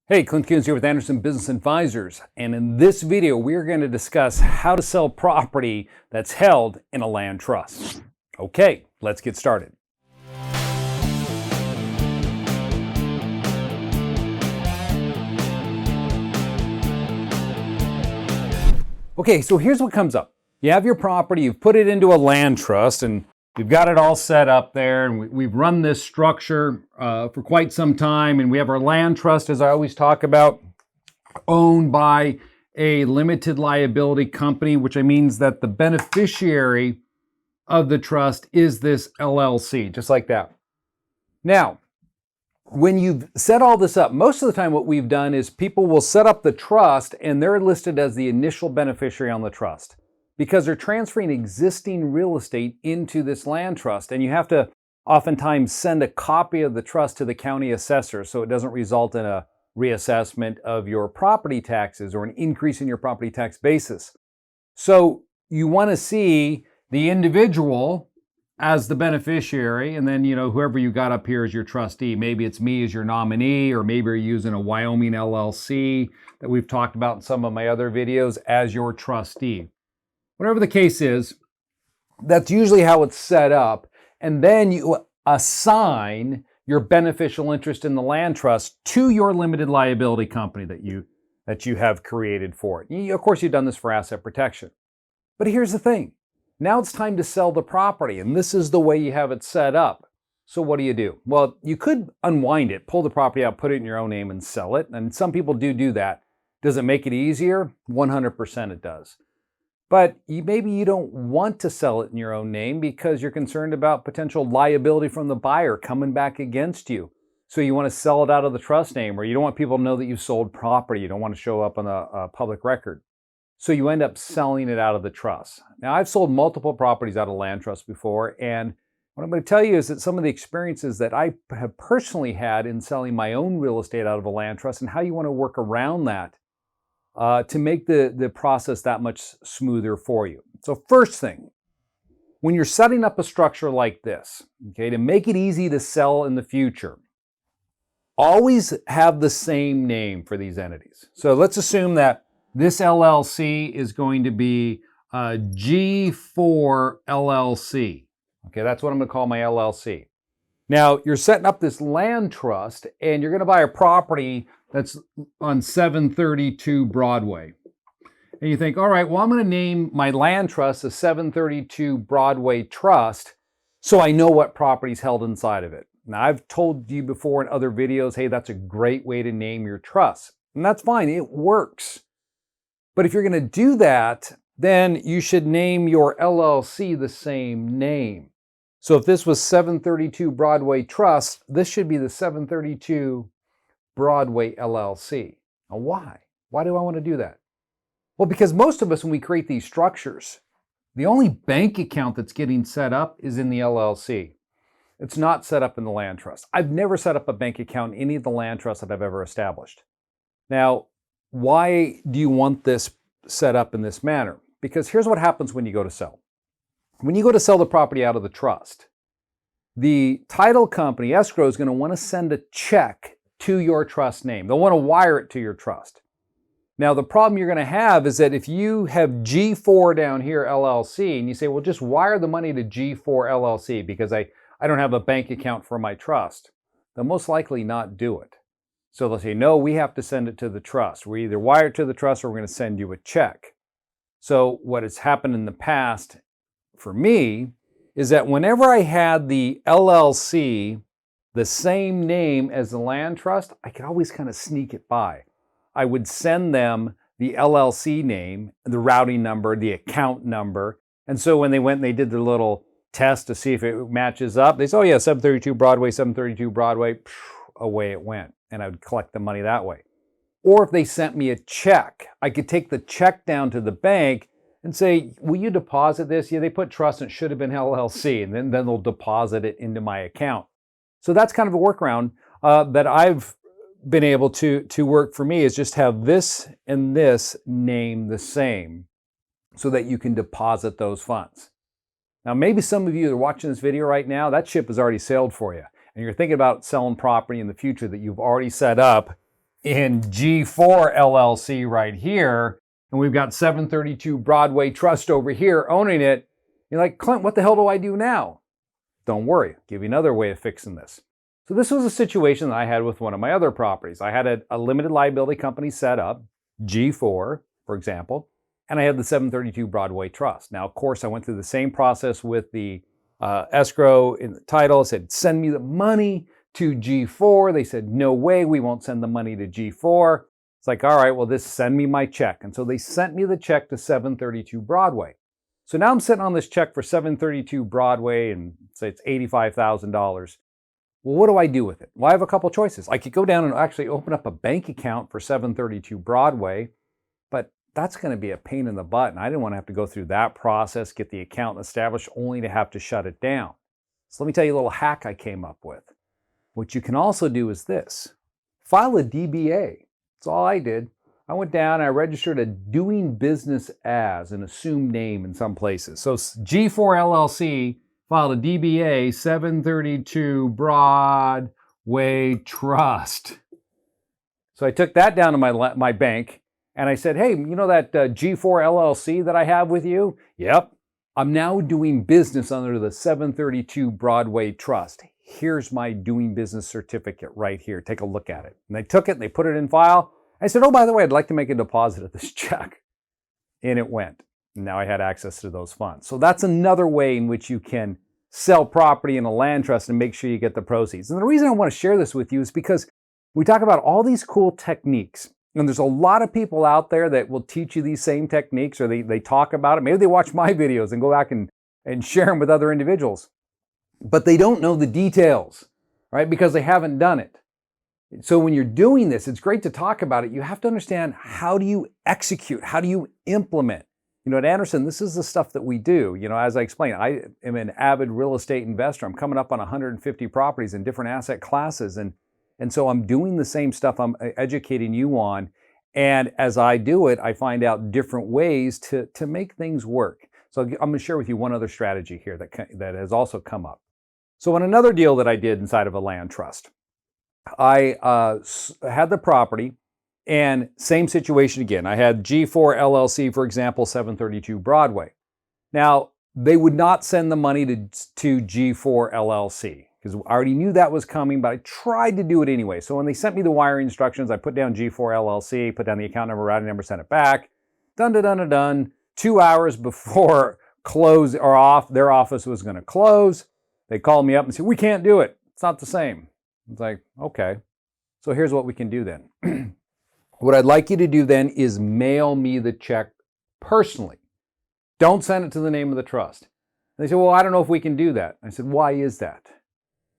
Hey, Clint Coons here with Anderson Business Advisors, and in this video we're going to discuss how to sell property that's held in a land trust. Okay, let's get started. Okay, so here's what comes up. You have your property, you've put it into a land trust, and we've got it all set up there, and we've run this structure for quite some time, and we have our land trust, as I always talk about, owned by a limited liability company, which means that the beneficiary of the trust is this LLC, just like that. Now, when you've set all this up, most of the time what we've done is people will set up the trust and they're listed as the initial beneficiary on the trust because they're transferring existing real estate into this land trust, and you have to oftentimes send a copy of the trust to the county assessor so it doesn't result in a reassessment of your property taxes or an increase in your property tax basis. So you want to see the individual as the beneficiary, and then whoever you got up here as your trustee. Maybe it's me as your nominee, or maybe you're using a Wyoming LLC that we've talked about in some of my other videos as your trustee. Whatever the case is, that's usually how it's set up, and then you assign your beneficial interest in the land trust to your limited liability company that you have created for it. Of course, you've done this for asset protection. But here's the thing. Now it's time to sell the property, and this is the way you have it set up. So what do? Well, you could unwind it, pull the property out, put it in your own name, and sell it. And some people do that. Does it make it easier? 100% it does. But maybe you don't want to sell it in your own name because you're concerned about potential liability from the buyer coming back against you. So you want to sell it out of the trust name, or you don't want people to know that you sold property. You don't want to show up on a public record. So you end up selling it out of the trust. Now, I've sold multiple properties out of land trust before, and what I'm going to tell you is that some of the experiences that I have personally had in selling my own real estate out of a land trust, and how you want to work around that to make the process that much smoother for you. So first thing, when you're setting up a structure like this, okay, to make it easy to sell in the future, always have the same name for these entities. So let's assume that this LLC is going to be G4 LLC. Okay, that's what I'm going to call my LLC. Now, you're setting up this land trust, and you're going to buy a property that's on 732 Broadway. And you think, all right, well, I'm going to name my land trust the 732 Broadway Trust so I know what property's held inside of it. Now, I've told you before in other videos, hey, that's a great way to name your trust. And that's fine, it works. But if you're going to do that, then you should name your LLC the same name. So if this was 732 Broadway Trust, this should be the 732 Broadway LLC. Now why? Why do I want to do that? Well, because most of us, when we create these structures, the only bank account that's getting set up is in the LLC. It's not set up in the land trust. I've never set up a bank account in any of the land trusts that I've ever established. Now, why do you want this set up in this manner? Because here's what happens when you go to sell. When you go to sell the property out of the trust, the title company, escrow, is going to want to send a check to your trust name. They'll want to wire it to your trust. Now, the problem you're going to have is that if you have G4 down here, LLC, and you say, well, just wire the money to G4 LLC because I don't have a bank account for my trust, they'll most likely not do it. So they'll say, no, we have to send it to the trust. We either wire it to the trust or we're going to send you a check. So what has happened in the past for me is that whenever I had the LLC the same name as the land trust, I could always kind of sneak it by. I would send them the LLC name, the routing number, the account number. And so when they went and they did the little test to see if it matches up, they say, oh yeah, 732 Broadway, 732 Broadway, away it went. And I would collect the money that way. Or if they sent me a check, I could take the check down to the bank and say, will you deposit this? Yeah, they put trust and it should have been LLC, and then they'll deposit it into my account. So that's kind of a workaround that I've been able to work for me, is just have this and this name the same so that you can deposit those funds. Now, maybe some of you that are watching this video right now, that ship has already sailed for you, and you're thinking about selling property in the future that you've already set up in G4 LLC right here, and we've got 732 Broadway Trust over here owning it. You're like, Clint, what the hell do I do now? Don't worry, I'll give you another way of fixing this. So this was a situation that I had with one of my other properties. I had a limited liability company set up, G4, for example, and I had the 732 Broadway Trust. Now, of course, I went through the same process with the escrow in the title. It said, send me the money to G4. They said, no way, we won't send the money to G4. It's like, all right, well, just send me my check. And so they sent me the check to 732 Broadway. So now I'm sitting on this check for 732 Broadway and say it's $85,000. Well, what do I do with it? Well, I have a couple choices. I could go down and actually open up a bank account for 732 Broadway, but that's going to be a pain in the butt, and I didn't want to have to go through that process, get the account established, only to have to shut it down. So let me tell you a little hack I came up with. What you can also do is this. File a DBA. That's all I did. I went down and I registered a doing business as, an assumed name in some places. So G4 LLC filed a DBA 732 Broadway Trust. So I took that down to my bank and I said, hey, you know that G4 LLC that I have with you? Yep. I'm now doing business under the 732 Broadway Trust. Here's my doing business certificate right here. Take a look at it. And they took it and they put it in file. I said, oh, by the way, I'd like to make a deposit of this check. And it went. Now I had access to those funds. So that's another way in which you can sell property in a land trust and make sure you get the proceeds. And the reason I want to share this with you is because we talk about all these cool techniques. And there's a lot of people out there that will teach you these same techniques, or they talk about it. Maybe they watch my videos and go back and share them with other individuals. But they don't know the details, right? Because they haven't done it. So when you're doing this, it's great to talk about it. You have to understand, how do you execute? How do you implement? You know, at Anderson, this is the stuff that we do. You know, as I explained, I am an avid real estate investor. I'm coming up on 150 properties in different asset classes. And so I'm doing the same stuff I'm educating you on. And as I do it, I find out different ways to make things work. So I'm going to share with you one other strategy here that has also come up. So in another deal that I did inside of a land trust, I had the property, and same situation again. I had G4 LLC, for example, 732 Broadway. Now, they would not send the money to G4 LLC because I already knew that was coming, but I tried to do it anyway. So when they sent me the wiring instructions, I put down G4 LLC, put down the account number, routing number, sent it back. Done. 2 hours before close or off, their office was going to close. They called me up and said, we can't do it. It's not the same. It's like, okay. So here's what we can do then. What I'd like you to do then is mail me the check personally. Don't send it to the name of the trust. They said, well, I don't know if we can do that. I said, why is that?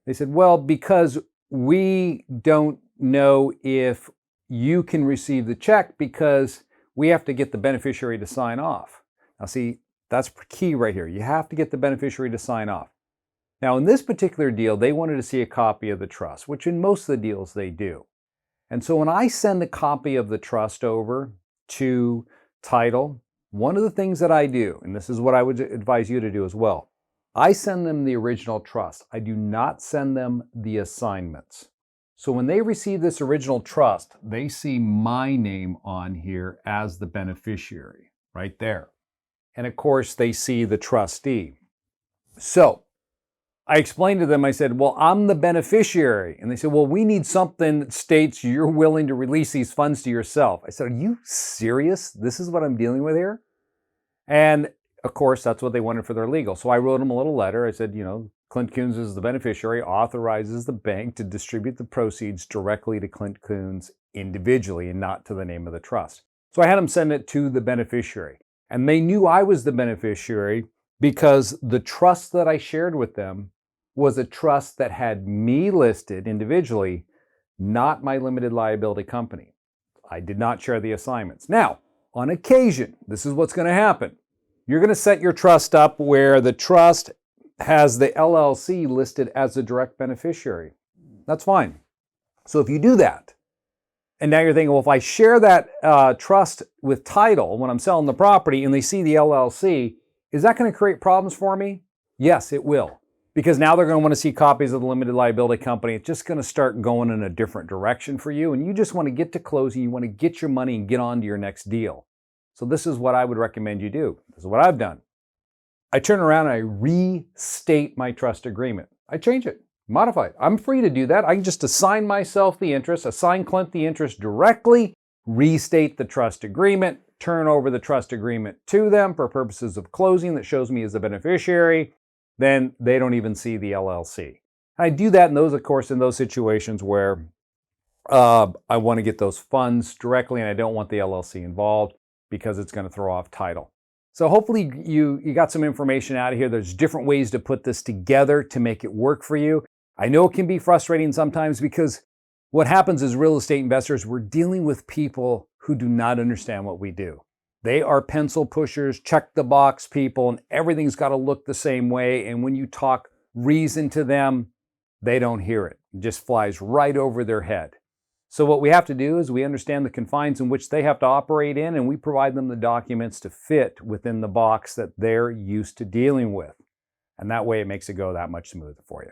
They said, well, because we don't know if you can receive the check because we have to get the beneficiary to sign off. Now see, that's key right here. You have to get the beneficiary to sign off. Now in this particular deal, they wanted to see a copy of the trust, which in most of the deals they do. And so when I send a copy of the trust over to title, one of the things that I do, and this is what I would advise you to do as well, I send them the original trust. I do not send them the assignments. So when they receive this original trust, they see my name on here as the beneficiary, right there. And of course, they see the trustee. So I explained to them, I said, well, I'm the beneficiary. And they said, well, we need something that states you're willing to release these funds to yourself. I said, are you serious? This is what I'm dealing with here? And of course, that's what they wanted for their legal. So I wrote them a little letter. I said, you know, Clint Coons is the beneficiary, authorizes the bank to distribute the proceeds directly to Clint Coons individually and not to the name of the trust. So I had them send it to the beneficiary. And they knew I was the beneficiary because the trust that I shared with them was a trust that had me listed individually, not my limited liability company. I did not share the assignments. Now, on occasion, this is what's going to happen. You're going to set your trust up where the trust has the LLC listed as a direct beneficiary. That's fine. So if you do that, and now you're thinking, well, if I share that trust with title when I'm selling the property and they see the LLC, is that going to create problems for me? Yes, it will. because now they're going to want to see copies of the limited liability company. It's just going to start going in a different direction for you. And you just want to get to closing. You want to get your money and get on to your next deal. So this is what I would recommend you do. This is what I've done. I turn around and I restate my trust agreement. I change it, modify it. I'm free to do that. I can just assign myself the interest, assign Clint the interest directly, restate the trust agreement, turn over the trust agreement to them for purposes of closing that shows me as a beneficiary. Then they don't even see the LLC. I do that in those, of course, in those situations where I want to get those funds directly and I don't want the LLC involved because it's going to throw off title. So hopefully you got some information out of here. There's different ways to put this together to make it work for you. I know it can be frustrating sometimes because what happens as real estate investors, we're dealing with people who do not understand what we do. They are pencil pushers, check the box people, and everything's got to look the same way. And when you talk reason to them, they don't hear it. It just flies right over their head. So what we have to do is we understand the confines in which they have to operate in, and we provide them the documents to fit within the box that they're used to dealing with. And that way it makes it go that much smoother for you.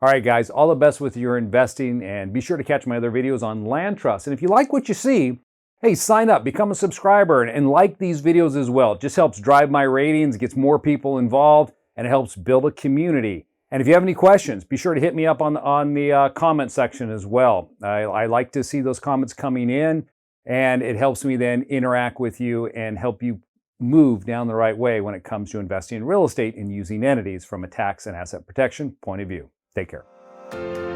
All right, guys, all the best with your investing, and be sure to catch my other videos on land trusts. And if you like what you see, hey, sign up, become a subscriber, and like these videos as well. It just helps drive my ratings, gets more people involved, and it helps build a community. And if you have any questions, be sure to hit me up on the comment section as well. I like to see those comments coming in, and it helps me then interact with you and help you move down the right way when it comes to investing in real estate and using entities from a tax and asset protection point of view. Take care.